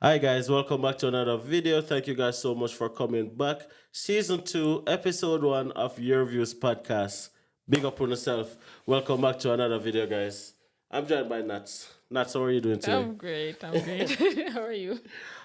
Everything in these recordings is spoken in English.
Hi guys, welcome back to another video. Thank you guys so much for coming back. Season 2, episode 1 of Your Views podcast. Big up on yourself. Welcome back to another video, guys. I'm joined by Nats. Nats, how are you doing today? I'm great. I'm great. How are you?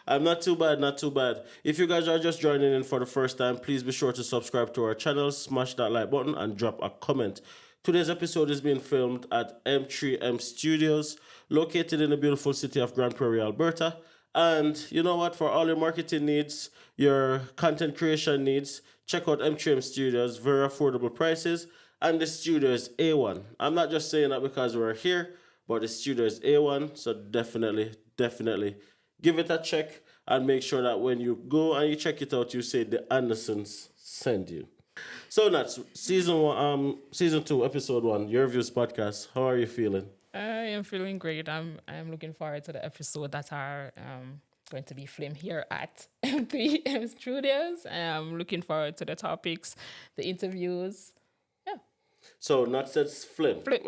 I'm not too bad, not too bad. If you guys are just joining in for the first time, please be sure to subscribe to our channel, smash that like button, and drop a comment. Today's episode is being filmed at M3M Studios, located in the beautiful city of Grand Prairie, Alberta. And you know what? For all your marketing needs, your content creation needs, check out M3M Studios, very affordable prices. And the studio is A1. I'm not just saying that because we're here, but the studio is A1. So definitely give it a check and make sure that when you go and you check it out, you say the Andersons send you. So that's season 2, episode 1, Your Views podcast. How are you feeling? I am feeling great. I'm looking forward to the episode that are going to be filmed here at M3M Studios. I'm looking forward to the topics, the interviews. Yeah, So not says flim. Flip.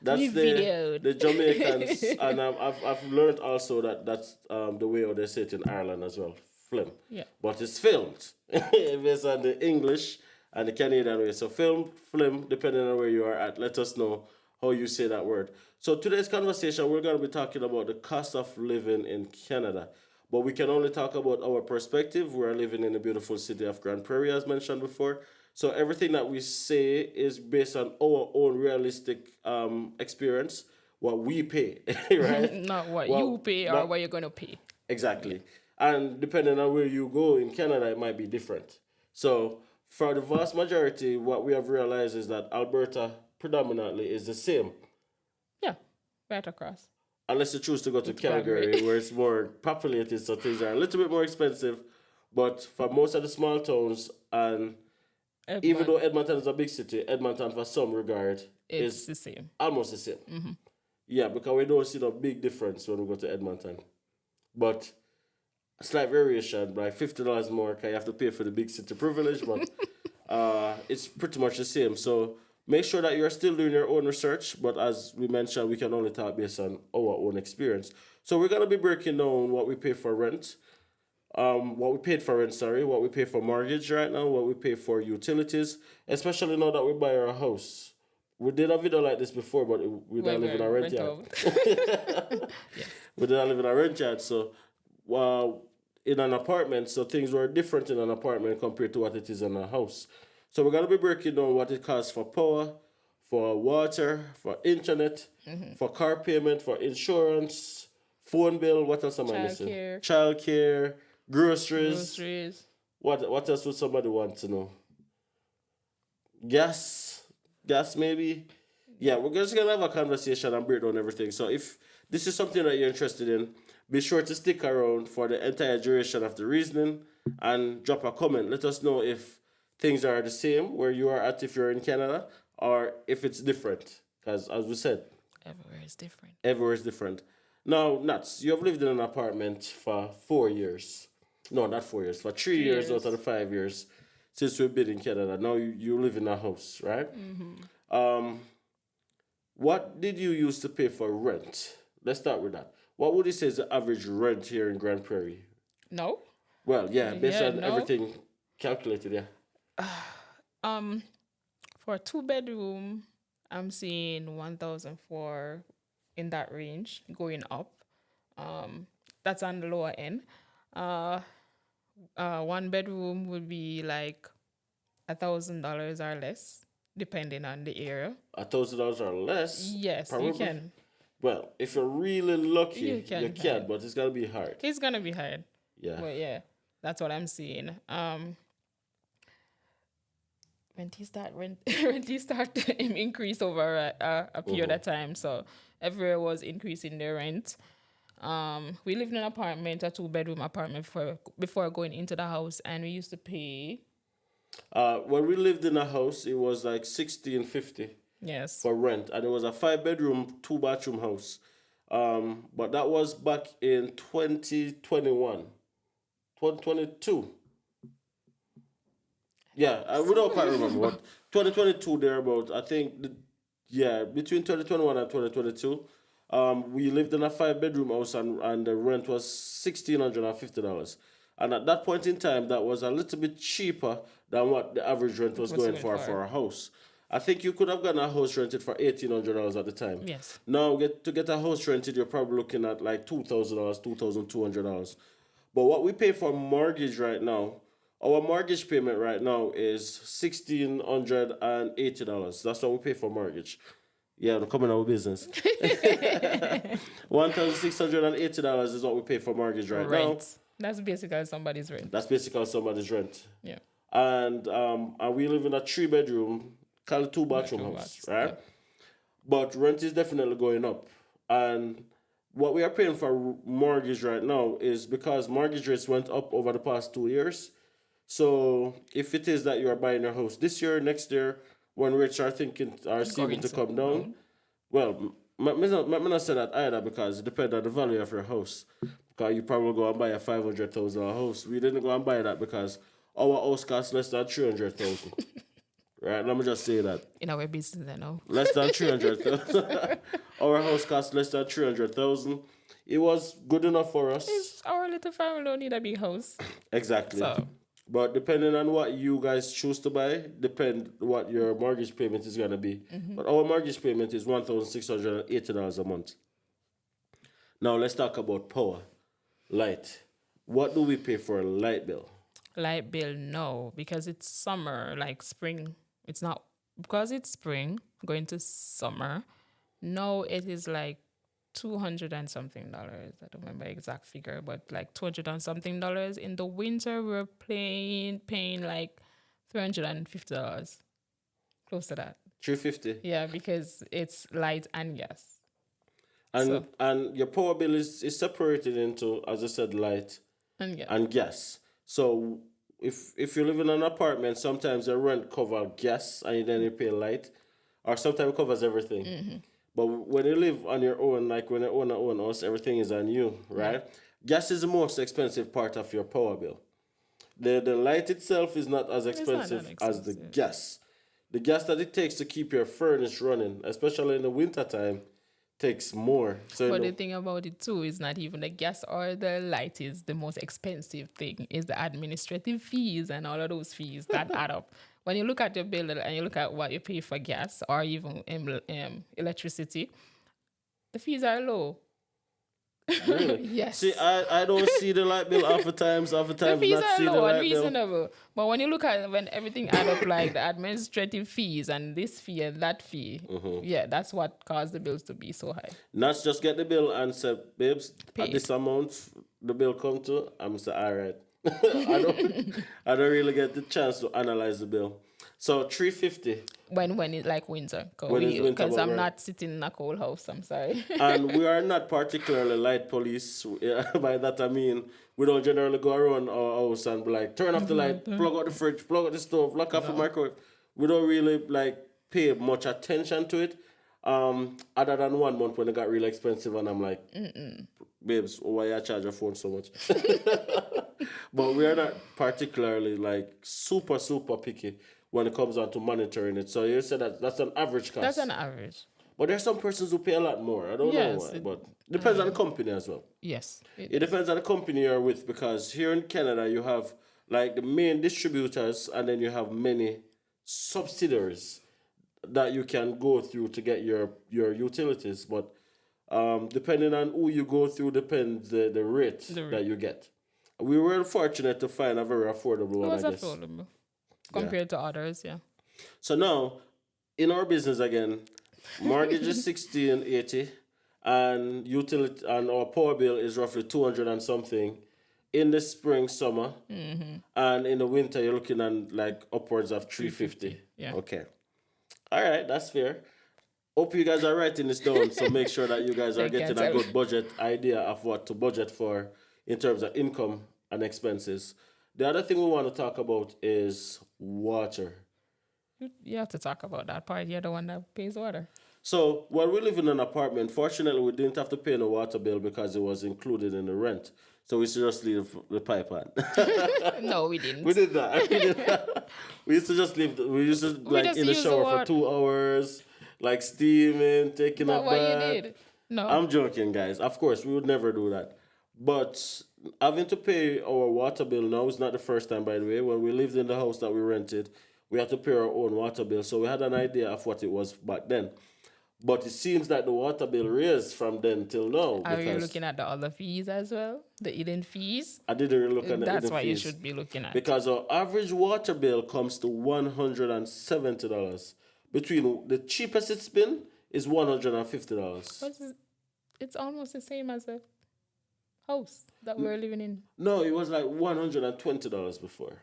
That's We videoed. the Jamaicans, and I've learned also that that's the way how they say it in Ireland as well, flim. Yeah. But it's filmed based on the English and the Canadian way. So filmed, flim, depending on where you are at. Let us know how you say that word. So today's conversation, we're going to be talking about the cost of living in Canada. But we can only talk about our perspective. We're living in the beautiful city of Grand Prairie, as mentioned before. So everything that we say is based on our own realistic experience, what we pay, right? Not what Well, you pay or not- what you're going to pay. Exactly. And depending on where you go in Canada, it might be different. So for the vast majority, what we have realized is that Alberta predominantly is the same. Yeah, right across. Unless you choose to go to Calgary. Calgary, where it's more populated, so things are a little bit more expensive. But for most of the small towns, and even though Edmonton is a big city, Edmonton, for some regard, It's is the same. almost the same. Yeah, because we don't see no big difference when we go to Edmonton. But a slight variation, like $50 more, because you have to pay for the big city privilege, but it's pretty much the same. So make sure that you're still doing your own research, but as we mentioned, we can only talk based on our own experience. So we're gonna be breaking down what we pay for rent, what we paid for rent, sorry, what we pay for mortgage right now, what we pay for utilities, especially now that we buy our house. We did a video like this before, but we don't live in a rent yard. We did not live in a rent yard, so in an apartment, so things were different in an apartment compared to what it is in a house. So we're gonna be breaking down what it costs for power, for water, for internet, for car payment, for insurance, phone bill. What else am I missing? Childcare. Childcare, groceries. Groceries. What else would somebody want to know? Gas maybe. Yeah, we're just gonna have a conversation and break down everything. So if this is something that you're interested in, be sure to stick around for the entire duration of the reasoning and drop a comment. Let us know if things are the same where you are at if you're in Canada or if it's different. Because as we said, Everywhere is different. everywhere is different. Now, Nats, you have lived in an apartment for 4 years. No, not 4 years. For 3 years out of the 5 years since we've been in Canada. Now you live in a house, right? What did you use to pay for rent? Let's start with that. What would you say is the average rent here in Grand Prairie? No. Well, yeah, based Yeah, on no. everything calculated, yeah. For a 2 bedroom, I'm seeing 1,004 in that range going up. That's on the lower end. 1 bedroom would be like $1,000 or less, depending on the area. $1,000 or less. Yes, probably. you can. Well, if you're really lucky, You can you can, have. but it's gotta be hard. It's gonna be hard, Yeah. but yeah, that's what I'm seeing. Rent start increase over a period of time, so everywhere was increasing their rent. We lived in an apartment, a 2 bedroom apartment before going into the house, and we used to pay. When we lived in a house, it was like 1650 Yes. for rent, and it was a 5 bedroom, 2 bathroom house. But that was back in 2021, 2022. Yeah, we don't quite remember. What 2022 thereabout. I think, yeah, between 2021 and 2022. We lived in a 5 bedroom house, and the rent was $1,650. And at that point in time, that was a little bit cheaper than what the average rent was What's going good for a house. I think you could have gotten a house rented for $1,800 at the time. Yes. Now, to get a house rented, you're probably looking at like $2,000, $2,200. But what we pay for mortgage right now, our mortgage payment right now is $1,680. That's what we pay for mortgage. Yeah, I'm coming out of business. $1,680 is what we pay for mortgage right now. Rent. That's basically somebody's rent. That's basically somebody's rent. Yeah. And we live in a 3 bedroom, call it 2 bathroom house, right? Yeah. But rent is definitely going up. And what we are paying for mortgage right now is because mortgage rates went up over the past 2 years. So if it is that you are buying a house this year, next year, when rates are seeming to come down, well, me not say that either, because it depends on the value of your house. Because you probably go and buy a $500,000 house. We didn't go and buy that because our house costs less than $300,000. Right? Let me just say that. In our business, I know. Less than $300,000. Our house costs less than $300,000. It was good enough for us. Our little family don't need a big house. Exactly. So. But depending on what you guys choose to buy, depend what your mortgage payment is going to be. Mm-hmm. But our mortgage payment is $1,680 a month. Now let's talk about power. Light. What do we pay for a light bill? Light bill, no, because it's summer, like spring. It's not, because it's spring, going to summer. No, it is like $200 and something. I don't remember the exact figure, but like $200 and something. In the winter, we're paying like $350. Close to that. $350? Yeah, because it's light and gas. And your power bill is separated into, as I said, light and gas. So if you live in an apartment, sometimes the rent covers gas and then you pay light, or sometimes it covers everything. Mm-hmm. But when you live on your own, like when you own your own house, everything is on you, right? Yeah. Gas is the most expensive part of your power bill. The light itself is not as expensive as the gas. The gas that it takes to keep your furnace running, especially in the wintertime, takes more. But the thing about it too is not even the gas or the light is the most expensive thing. It's the administrative fees and all of those fees that add up. When you look at your bill and you look at what you pay for gas or even electricity, the fees are low. Really? Yes. See, I don't see the light bill half the time the fees not are see low and reasonable. Bill. But when you look at when everything add up, like the administrative fees and this fee and that fee, yeah, that's what caused the bills to be so high. Not just get the bill and say, babes, at this amount the bill come to, I'm say, all right. I don't really get the chance to analyze the bill. So $350. When it's like winter, because I'm not sitting in a cold house. I'm sorry. And we are not particularly light police. By that I mean we don't generally go around our house and be like, turn off the light, plug out the fridge, plug out the stove, lock off the microwave. We don't really like pay much attention to it. Other than 1 month when it got really expensive, and I'm like, babes, why you charge your phone so much? But we are not particularly like super picky when it comes down to monitoring it. So you said that's an average cost. That's an average. But there's some persons who pay a lot more. I don't know why, but it depends on the company as well. Yes. It depends on the company you're with, because here in Canada you have like the main distributors and then you have many subsidiaries that you can go through to get your utilities. But depending on who you go through depends the rate that you get. We were fortunate to find a very affordable one, I guess. Affordable. Compared to others, yeah. So now, in our business again, mortgage is $1,680, and utility and our power bill is roughly $200 and something. In the spring, summer, and in the winter, you're looking at like upwards of $350. Yeah. Okay. All right, that's fair. Hope you guys are writing this down, so make sure that you guys are getting a good budget idea of what to budget for in terms of income and expenses. The other thing we want to talk about is water. You have to talk about that part. You're the one that pays water. So while we live in an apartment, fortunately, we didn't have to pay no water bill because it was included in the rent. So we used to just leave the pipe on. No, we didn't. We did that. We used to just leave. We used to in the shower for 2 hours, like steaming, taking a bath. What you did? No. I'm joking, guys. Of course, we would never do that. But having to pay our water bill now is not the first time, by the way. When we lived in the house that we rented, we had to pay our own water bill. So we had an idea of what it was back then. But it seems that the water bill raised from then till now Are you because looking at the other fees as well? The hidden fees? I didn't really look at the That's hidden what you fees. should be looking at. Because our average water bill comes to $170. Between the cheapest it's been is $150. But it's almost the same as a house that we're living in. No, it was like $120 before.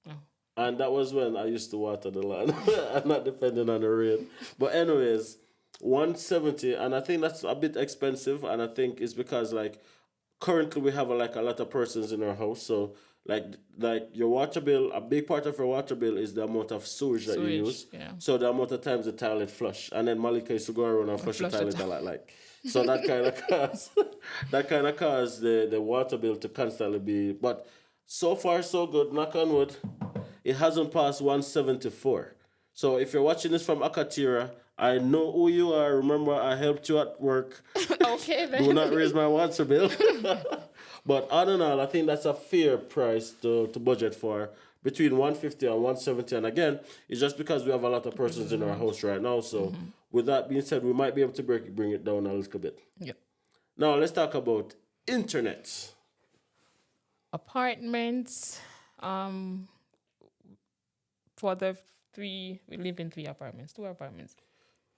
Oh. And that was when I used to water the land. I'm not depending on the rain. But anyways, 170, and I think that's a bit expensive. And I think it's because like currently we have like a lot of persons in our house. So like your water bill, a big part of your water bill is the amount of sewage that you Sewage, use. yeah. So the amount of times the toilet flush. And then Malika used to go around and flush the flush the toilet a lot. Like so that kind of caused the water bill to constantly be, but so far so good, knock on wood. It hasn't passed 174. So if you're watching this from Akatira, I know who you are. Remember, I helped you at work. Okay, then. Do not raise my water bill. But all in all, I think that's a fair price to budget for, between 150 and 170. And again, it's just because we have a lot of persons in our house right now. So with that being said, we might be able to bring it down a little bit. Yep. Now let's talk about internet. Apartments. For the we live in 2 apartments.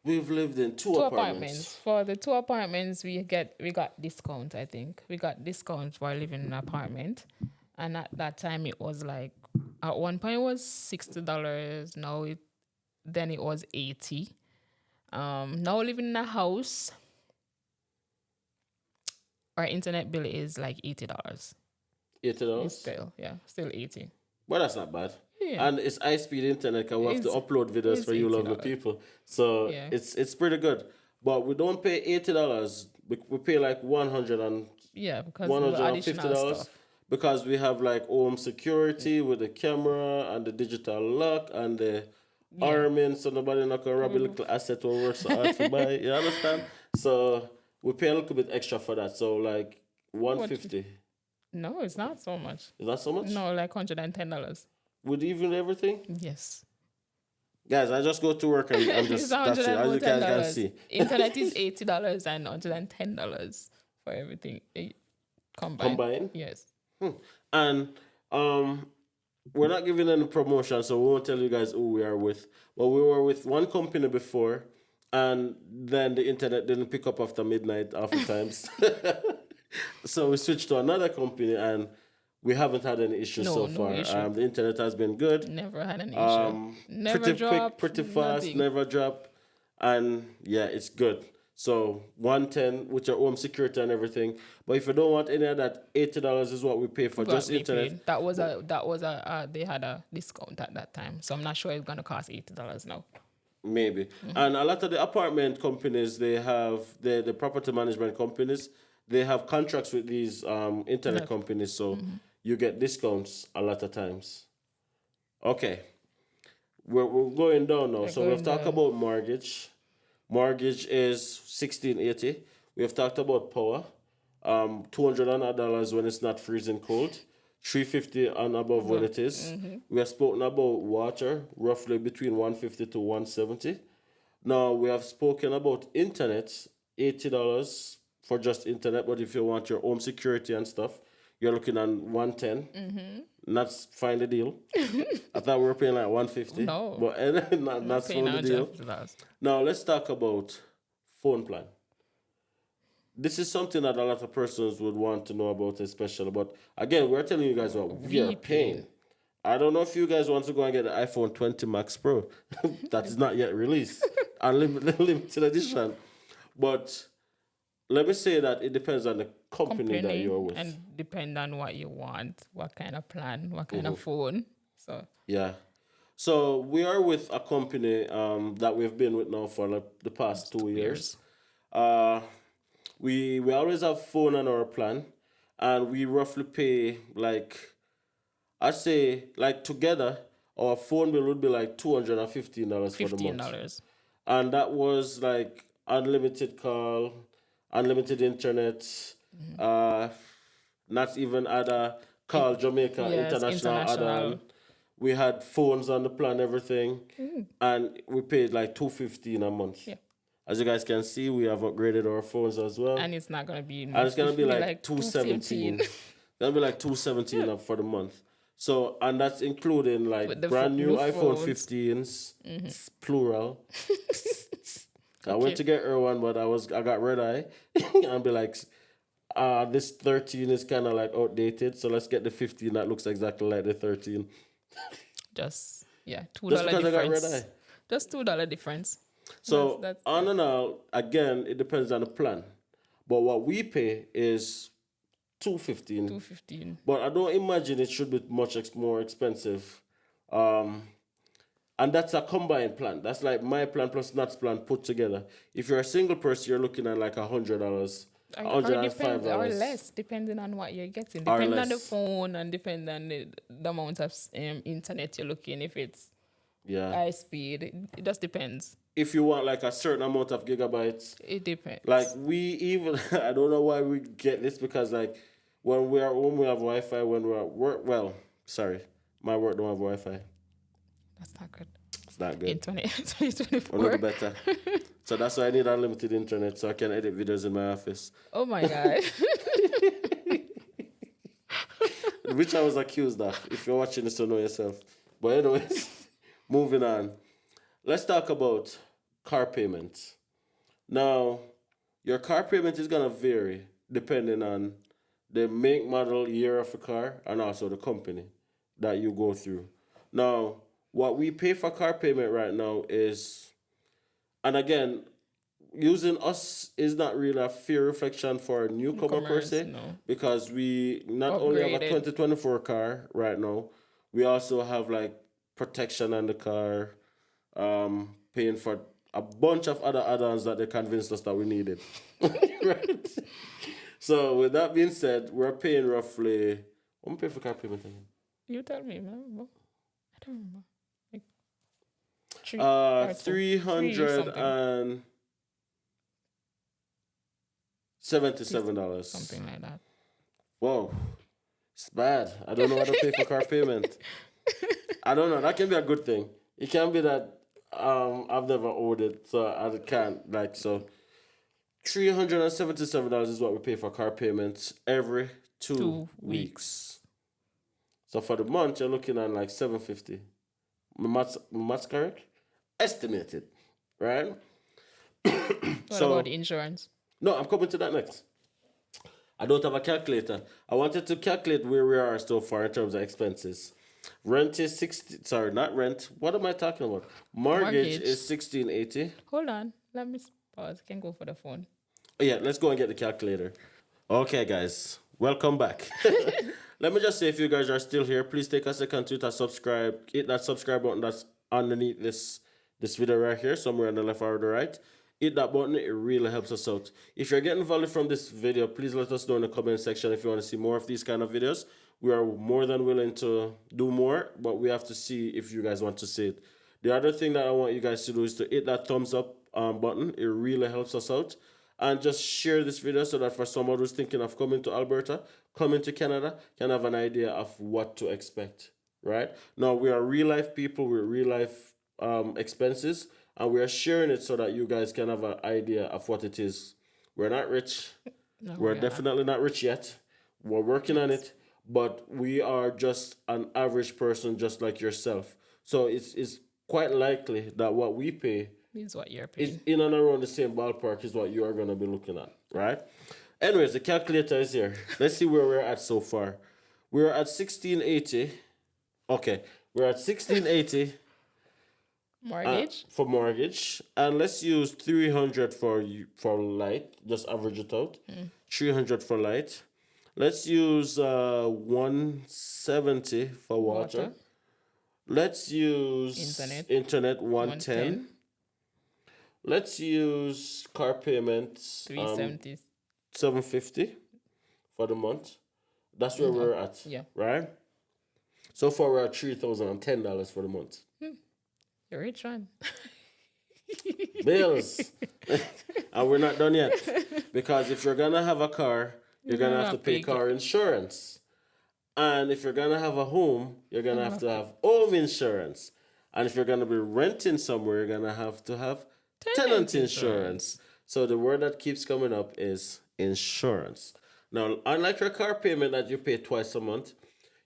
We've lived in two Two apartments. apartments. For the 2 apartments, we got discount. I think we got discount for living in an apartment, and at that time it was like at one point it was $60. Then it was 80. Now living in a house, our internet bill is like $80. $80. Still 80. Well, that's not bad. Yeah. And it's high speed internet because we have to It's- upload videos it's for you lovely $80. people. So Yeah. it's pretty good. But we don't pay $80. We pay like Yeah, because of the additional $150 stuff. because we have like home security with the camera and the digital lock and the arming, so nobody not gonna rob a little asset we work so hard to buy. You understand? So we pay a little bit extra for that. So like 150. No, it's not so much. Is that so much? No, like $110. With even everything? Yes. Guys, I just go to work and I'm just, It's that's it. As you guys can $110. see. Internet is $80 and $110 for everything combined. Combined? Yes. And we're not giving any promotion, so we won't tell you guys who we are with. But we were with one company before, and then the internet didn't pick up after midnight oftentimes. So we switched to another company, and we haven't had any issues No, so no far. issue. The internet has been good. Never had an issue. Never Pretty drop. quick, pretty fast, nothing. never drop. And yeah, it's good. So 110 with your home security and everything. But if you don't want any of that, $80 is what we pay for What just we internet. paid. They had a discount at that time. So I'm not sure it's gonna cost $80 now. Maybe. And a lot of the apartment companies, they have the property management companies, they have contracts with these internet companies, so you get discounts a lot of times. Okay. We're going down now. So we've going talked down. about mortgage. Mortgage is $1,680. We have talked about power. $200 when it's not freezing cold. $350 and above when it is. We have spoken about water, roughly between $150 to $170. Now we have spoken about internet, $80 for just internet, but if you want your home security and stuff, you're looking at $110. That's fine the deal. I thought we were paying like $150. No. But that's Paying fine the deal. $150. Now let's talk about phone plan. This is something that a lot of persons would want to know about, especially. But again, we're telling you guys what we are paying. I don't know if you guys want to go and get the iPhone 20 Max Pro. That is not yet released. Limited edition. But let me say that it depends on the company that you're with. And depend on what you want, what kind of plan, what kind of phone. So Yeah. So we are with a company that we've been with now for like the past 2 years. We always have phone on our plan, and we roughly pay like, I'd say like together our phone bill would be like $215 for the month. $15. And that was like unlimited call, unlimited internet, uh, not even add a call Jamaica Yes, international international. add-on. We had phones on the plan, everything, and we paid like $215 a month. Yeah. As you guys can see, we have upgraded our phones as well, And it's not gonna be and it's much. gonna It's be be like like 215 217. That'll be like 217 up for the month. So, and that's including like with the brand new new iPhone phones. 15s, plural. I went Okay. to get her one, but I got red eye, and be like, this 13 is kind of like outdated, so let's get the 15 that looks exactly like the 13. Just yeah, two Just dollar because I got red difference. eye. Just $2 difference. So That's on and out, again, it depends on the plan. But what we pay is 215. 215. But I don't imagine it should be much more expensive. Um, and that's a combined plan. That's like my plan plus Nat's plan put together. If you're a single person, you're looking at like $100, Or $105 depends or less, depending on what you're getting. or Depending on the less. phone and depending on the amount of internet you're looking. If it's Yeah. high speed, it just depends. If you want like a certain amount of gigabytes, It depends. like we even I don't know why we get this because like when we have Wi-Fi when we're at work. Well, sorry, my work don't have Wi-Fi. That's not good. It's not In good. 2024. A little better. So that's why I need unlimited internet so I can edit videos in my office, Oh my God. which I was accused of. If you're watching this, to know yourself. But anyways, moving on. Let's talk about car payments. Now, your car payment is gonna vary depending on the make, model, year of the car, and also the company that you go through. Now, what we pay for car payment right now is, and again, using us is not really a fair reflection for a newcomer per Newcomers, se, no. because we not only have a Upgraded. 2024 car right now, we also have like protection on the car, paying for a bunch of other add-ons that they convinced us that we needed. Right? So with that being said, we're paying roughly. What am I paying for car payment again? You tell me, man. I don't remember. Like three or two. Three hundred something. and $77. Something like that. Whoa, it's bad. I don't know how to pay for car payment. I don't know. That can be a good thing. It can be that I've never owed it, so I can't like so. $377 is what we pay for car payments every 2 2 weeks. So for the month, you're looking at like $750. My math's correct? Estimated, right? What about the insurance? No, I'm coming to that next. I don't have a calculator. I wanted to calculate where we are so far in terms of expenses. Rent is 60. Sorry, not rent. What am I talking about? Mortgage is 1680. Hold on. Let me pause. Can go for the phone. Oh, yeah, let's go and get the calculator. Okay, guys, welcome back. Let me just say, if you guys are still here, please take a second to hit subscribe. Hit that subscribe button that's underneath this video right here, somewhere on the left or the right. Hit that button, it really helps us out. If you're getting value from this video, please let us know in the comment section if you want to see more of these kind of videos. We are more than willing to do more, but we have to see if you guys want to see it. The other thing that I want you guys to do is to hit that thumbs up button. It really helps us out. And just share this video so that for someone who's thinking of coming to Alberta, coming to Canada, can have an idea of what to expect, right? Now, we are real life people with real life expenses, and we are sharing it so that you guys can have an idea of what it is. We're not rich. No, We're we are definitely not rich yet. We're working on it, but we are just an average person just like yourself. So it's quite likely that what we pay is what you're paying. is in and around the same ballpark is what you are going to be looking at, right? Anyways, the calculator is here. Let's see where we're at so far. We're at 1680. Okay, we're at 1680 Mortgage. for mortgage, and let's use 300 for light. Just average it out. 300 for light. Let's use 170 for water. Let's use internet 110. Let's use car payments 370. 750 for the month. That's where we're at. Yeah. Right? So far we're at $3,010 for the month. You're rich, man. Bills. And we're not done yet. Because if you're gonna have a car, you're gonna have to pay car insurance. And if you're gonna have a home, you're gonna have to have home insurance. And if you're gonna be renting somewhere, you're gonna have to have tenant insurance. So the word that keeps coming up is insurance. Now, unlike your car payment that you pay twice a month,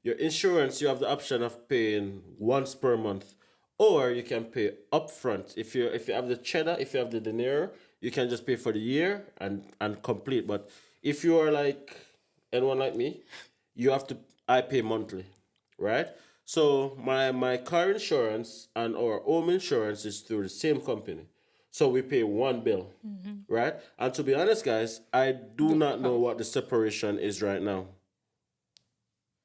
your insurance you have the option of paying once per month, or you can pay upfront. If you have the cheddar, if you have the dinero, you can just pay for the year and complete. But if you are like anyone like me, you have to I pay monthly, right? So my car insurance and our home insurance is through the same company. So we pay one bill, right? And to be honest, guys, I do not know what the separation is right now.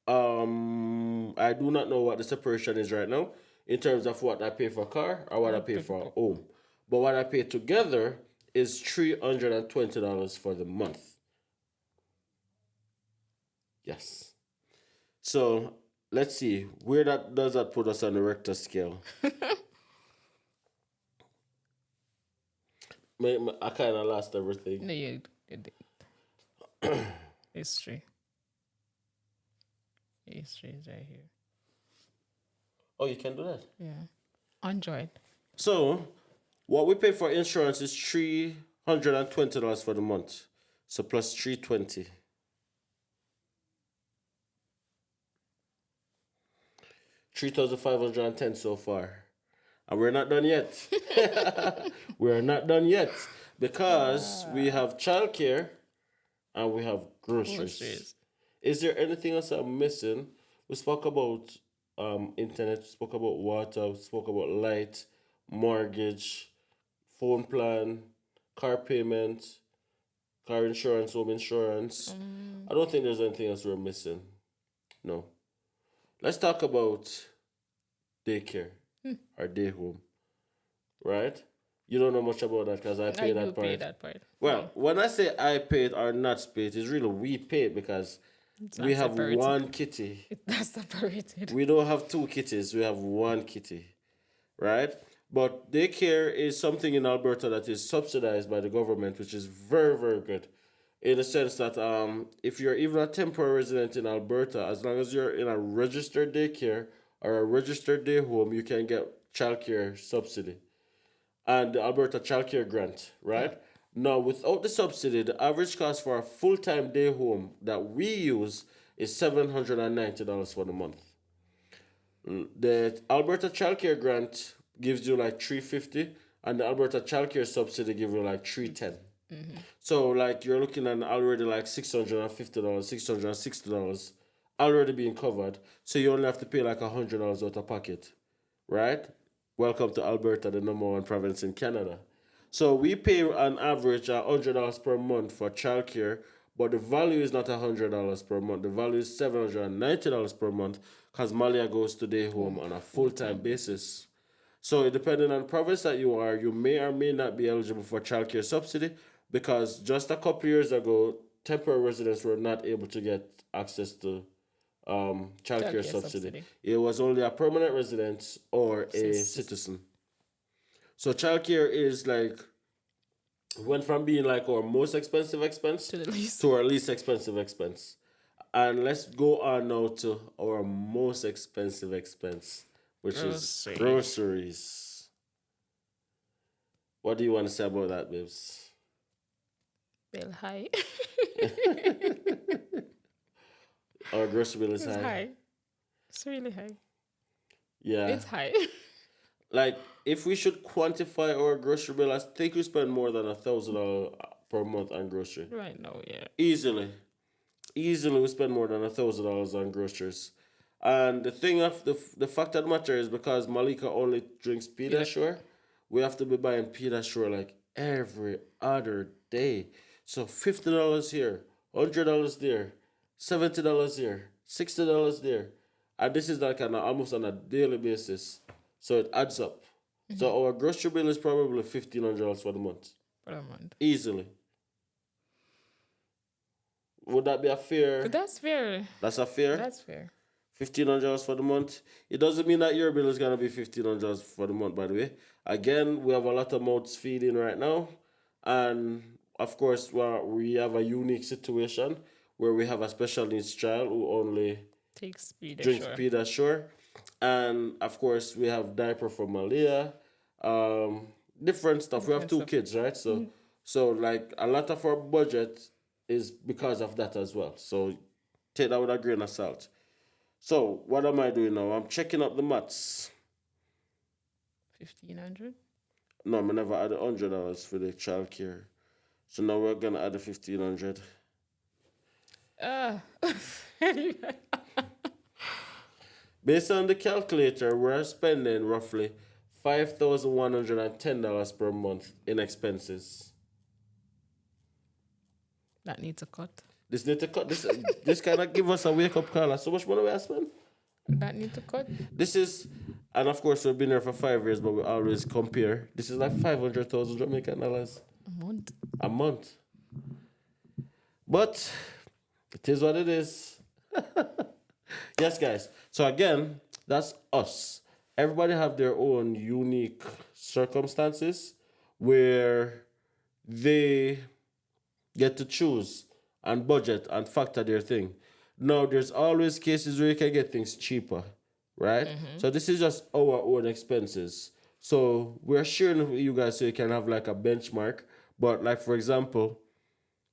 I do not know what the separation is right now in terms of what I pay for car or what I pay for home. But what I pay together is $320 for the month. Yes. So let's see where that does that put us on the Richter scale. I kind of lost everything. No, you did. History. History is right here. Oh, you can do that. Yeah. Android. So what we pay for insurance is $320 for the month. So plus 320. 3,510 so far. And we're not done yet. We're not done yet. Because we have childcare and we have groceries. Is there anything else I'm missing? We spoke about internet, we spoke about water, we spoke about light, mortgage, phone plan, car payment, car insurance, home insurance. I don't think there's anything else we're missing. No. Let's talk about daycare or day home, right? You don't know much about that because I pay that part. Pay that part. Well, when I say I pay it or not pay it, it's really we pay it because we have one kitty. That's separated. We don't have two kitties. We have one kitty, right? But daycare is something in Alberta that is subsidized by the government, which is very, very good. In the sense that if you're even a temporary resident in Alberta, as long as you're in a registered daycare or a registered day home, you can get childcare subsidy and the Alberta Childcare Grant, right? Now, without the subsidy, the average cost for a full-time day home that we use is $790 for the month. The Alberta Childcare Grant gives you like $350, and the Alberta Childcare Subsidy gives you like $310. So, like, you're looking at already like $650, $660 already being covered. So you only have to pay like $100 out of pocket, right? Welcome to Alberta, the number one province in Canada. So we pay on average $100 per month for childcare, but the value is not $100 per month. The value is $790 per month because Malia goes to day home on a full-time basis. So depending on the province that you are, you may or may not be eligible for childcare subsidy because just a couple years ago, temporary residents were not able to get access to childcare subsidy. It was only a permanent resident or a citizen. So childcare is like went from being like our most expensive expense to our least expensive expense. And let's go on now to our most expensive expense, which is groceries. What do you want to say about that, babes? Bill high. Our grocery bill is high. It's really high. Yeah. It's high. Like, if we should quantify our grocery bill, I think we spend more than $1,000 per month on grocery. Right now, yeah. Easily we spend more than $1,000 on groceries. And the fact of the matter is because Malika only drinks Pediasure, we have to be buying Pediasure like every other day. So $50 here, $100 there, $70 here, $60 there. And this is like almost on a daily basis. So it adds up. So our grocery bill is probably $1,500 for the month. For a month. Easily. Would that be a fair? That's fair. That's a fair? That's fair. $1,500 for the month. It doesn't mean that your bill is gonna be $1,500 for the month, by the way. Again, we have a lot of mouths feeding right now, and of course, we have a unique situation where we have a special needs child who only Take speed, drinks sure. Pediasure, and of course, we have diaper for Malia, um, different stuff. We have Different two stuff. kids, right? So like a lot of our budget is because of that as well. So take that with a grain of salt. So what am I doing now? I'm checking up the maths. 1,500. No, I never add $100 for the childcare. So now we're gonna add the 1,500. Ah. Based on the calculator, we're spending roughly $5,110 per month in expenses. That needs a cut. This need to cut this. This kind of give us a wake up call. So much money we are spend. That needs a cut. This is, and of course we've been here for 5 years, but we always compare. This is like 500,000 Jamaican dollars A month. a month. But it is what it is. Yes, guys. So again, that's us. Everybody have their own unique circumstances where they get to choose and budget and factor their thing. Now, there's always cases where you can get things cheaper, right? So this is just our own expenses. So we're sharing with you guys so you can have like a benchmark. But like for example,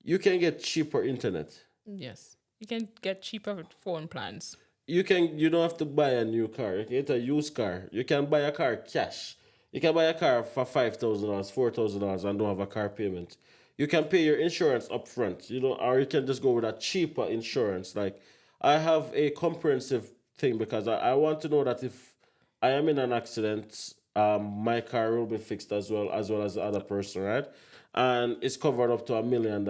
you can get cheaper internet. Yes. You can get cheaper phone plans. You don't have to buy a new car. You can get a used car. You can buy a car cash. You can buy a car for $5,000, $4,000 and don't have a car payment. You can pay your insurance up front, or you can just go with a cheaper insurance. Like I have a comprehensive thing because I want to know that if I am in an accident, my car will be fixed as well as the other person, right? And it's covered up to $1 million,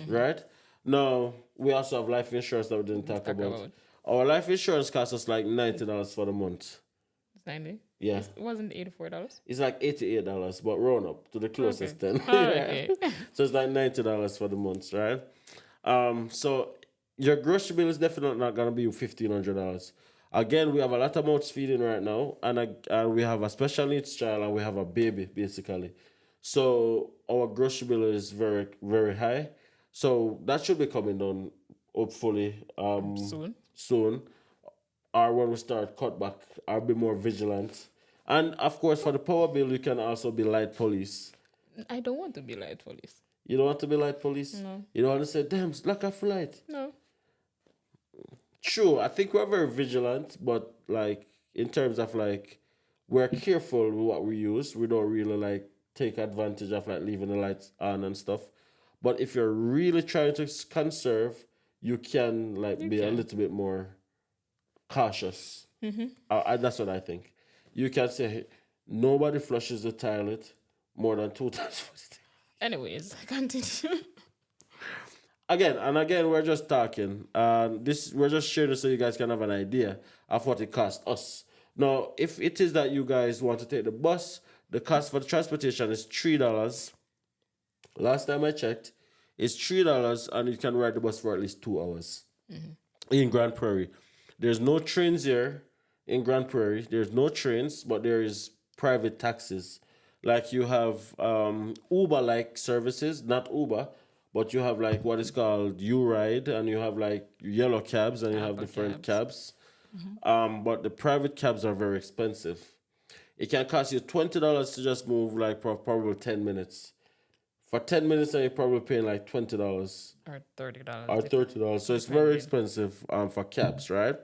right? Now we also have life insurance that we didn't talk about. Our life insurance costs us like $90 for the month. 90. Yeah. It wasn't $84. It's like $88, but round up to the closest Okay. 10. Okay. So it's like $90 for the month, right? So your grocery bill is definitely not gonna be $1,500. Again, we have a lot of mouths feeding right now, and we have a special needs child and we have a baby basically. So our grocery bill is very very high. So that should be coming down hopefully soon, or when we start cut back, I'll be more vigilant. And of course, for the power bill, you can also be light police. I don't want to be light police. You don't want to be light police? No. You don't want to say, damn, lack of light. No. True, I think we're very vigilant, but like in terms of like we're careful with what we use. We don't really like take advantage of like leaving the lights on and stuff. But if you're really trying to conserve, you can like be a little bit more cautious. That's what I think. You can say, hey, nobody flushes the toilet more than 2 times. Anyways, continue. Again, we're just talking. We're just sharing this so you guys can have an idea of what it costs us. Now, if it is that you guys want to take the bus, the cost for the transportation is $3. Last time I checked, it's $3, and you can ride the bus for at least 2 hours in Grand Prairie. There's no trains here in Grand Prairie. There's no trains, but there is private taxis. Like you have Uber-like services, not Uber, but you have like what is called U-Ride, and you have like yellow cabs, and you have different cabs. But the private cabs are very expensive. It can cost you $20 to just move like probably 10 minutes. For 10 minutes, then you're probably paying like $20 Or $30. or $30. So it's very expensive for cabs, right?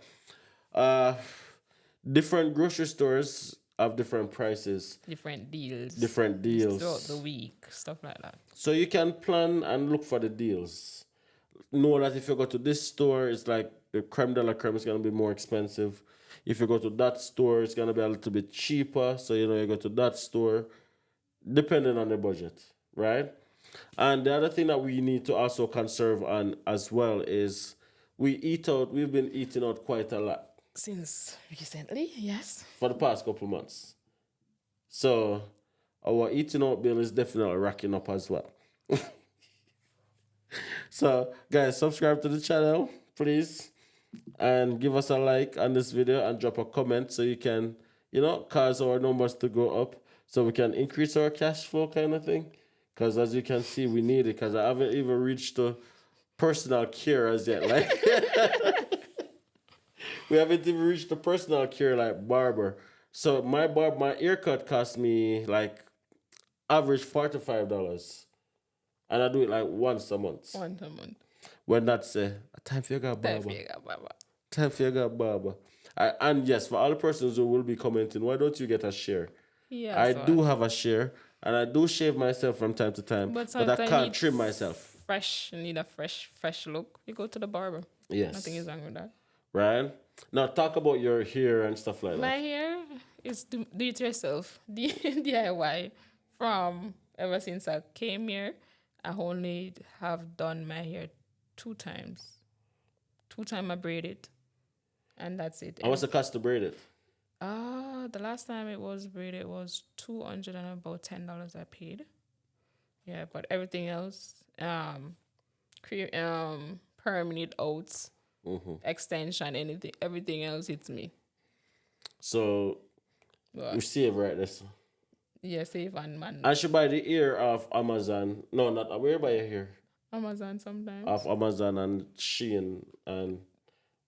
Different grocery stores have different prices, Different deals. Throughout the week, stuff like that. So you can plan and look for the deals. Know that if you go to this store, it's like the creme de la creme is going to be more expensive. If you go to that store, it's going to be a little bit cheaper. So, you go to that store, depending on the budget, right? And the other thing that we need to also conserve on as well is we eat out. We've been eating out quite a lot. Since recently, yes. For the past couple months. So our eating out bill is definitely racking up as well. So, guys, subscribe to the channel, please. and give us a like on this video and drop a comment so you can, cause our numbers to go up so we can increase our cash flow kind of thing. Because as you can see, we need it because I haven't even reached the personal care as yet. Like, we haven't even reached the personal care like barber. So my haircut cost me like average $45. And I do it like once a month. Once a month. When that's time for your barber. Time for your barber. And yes, for all the persons who will be commenting, why don't you get a share? Yeah, I do have a share, and I do shave myself from time to time, but I can't trim myself. You need a fresh look. You go to the barber. Yes. Nothing is wrong with that. Right? Now talk about your hair and stuff like that. My hair is do it yourself. DIY. From ever since I came here, I only have done my hair 2 times. 2 times I braid it. And that's it. And what's the cost to braid it? The last time it was braided was $200 and about $10 I paid. Yeah, but everything else, permanent oats, extension, everything else, it's me. So you save right this. Yeah, save and man. I should buy the ear of Amazon. No, not where buy your hair? Amazon sometimes. Of Amazon and Shein and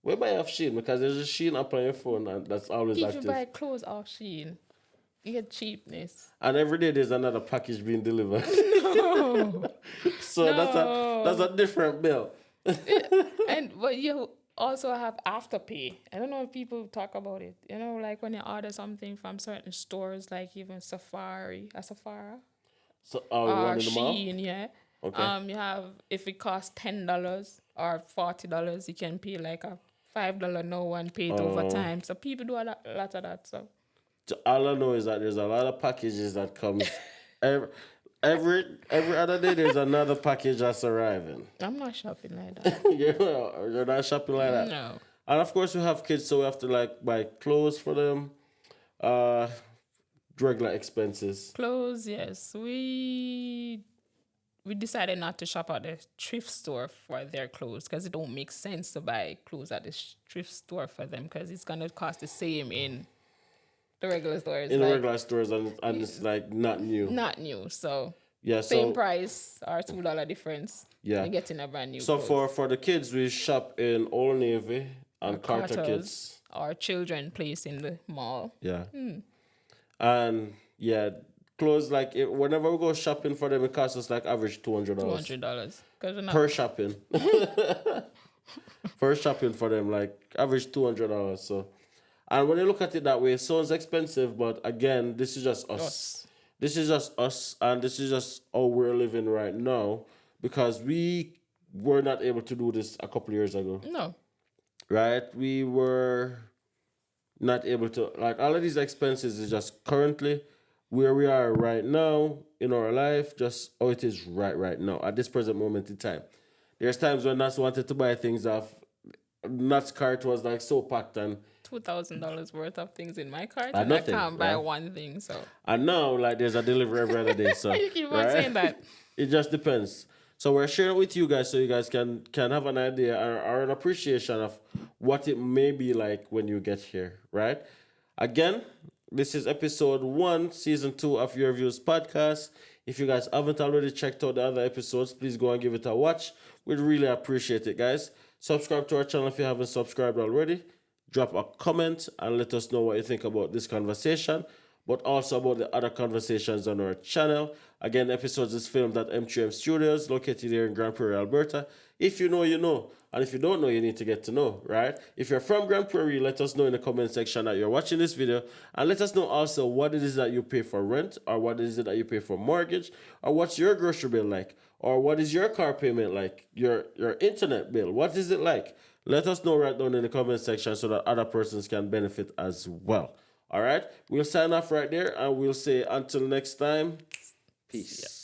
where buy off Shein? Because there's a Shein app on your phone and that's always if active. You buy clothes off Shein, you get cheapness. And every day there's another package being delivered. No. So that's a different bill. But you also have afterpay. I don't know if people talk about it. You know, like when you order something from certain stores, like even Sephora. So or Shein, yeah. Okay. You have, if it costs $10 or $40, you can pay like a $5 no and pay it over time. So people do a lot of that. So all I know is that there's a lot of packages that comes every other day. There's another package that's arriving. I'm not shopping like that. You're not shopping like that. No. And of course we have kids, so we have to like buy clothes for them. Regular expenses. Clothes, yes. We decided not to shop at the thrift store for their clothes because it don't make sense to buy clothes at the thrift store for them because it's going to cost the same in the regular stores. In the regular stores, and it's like not new. Not new, so yeah, same price or $2 difference. Yeah, you're getting a brand new. So for the kids, we shop in Old Navy and Carter Kids. Our children place in the mall. Yeah, and yeah. Clothes like whenever we go shopping for them, it costs us like average $200. $200 per shopping. Per shopping for them, like average $200. So, and when you look at it that way, it sounds expensive, but again, this is just us. This is just us, and this is just how we're living right now because we were not able to do this a couple years ago. No. Right? We were not able to, like, all of these expenses is just currently where we are right now in our life, just how it is right now, at this present moment in time. There's times when Nats wanted to buy things off. Nat's cart was like so packed and $2,000 worth of things in my cart, and nothing, I can't buy one thing. So and now like there's a delivery every other day. So you keep on saying that. It just depends. So we're sharing with you guys so you guys can have an idea or an appreciation of what it may be like when you get here, right? Again, this is episode 1, season 2 of Your Views podcast. If you guys haven't already checked out the other episodes, please go and give it a watch. We'd really appreciate it, guys. Subscribe to our channel if you haven't subscribed already. Drop a comment and let us know what you think about this conversation, but also about the other conversations on our channel. Again, the episodes is filmed at M3M Studios, located here in Grand Prairie, Alberta. If you know, you know. And if you don't know, you need to get to know, right? If you're from Grand Prairie, let us know in the comment section that you're watching this video. And let us know also what it is that you pay for rent, or what is it that you pay for mortgage, or what's your grocery bill like, or what is your car payment like, your internet bill. What is it like? Let us know right down in the comment section so that other persons can benefit as well. All right? We'll sign off right there, and we'll say until next time, peace.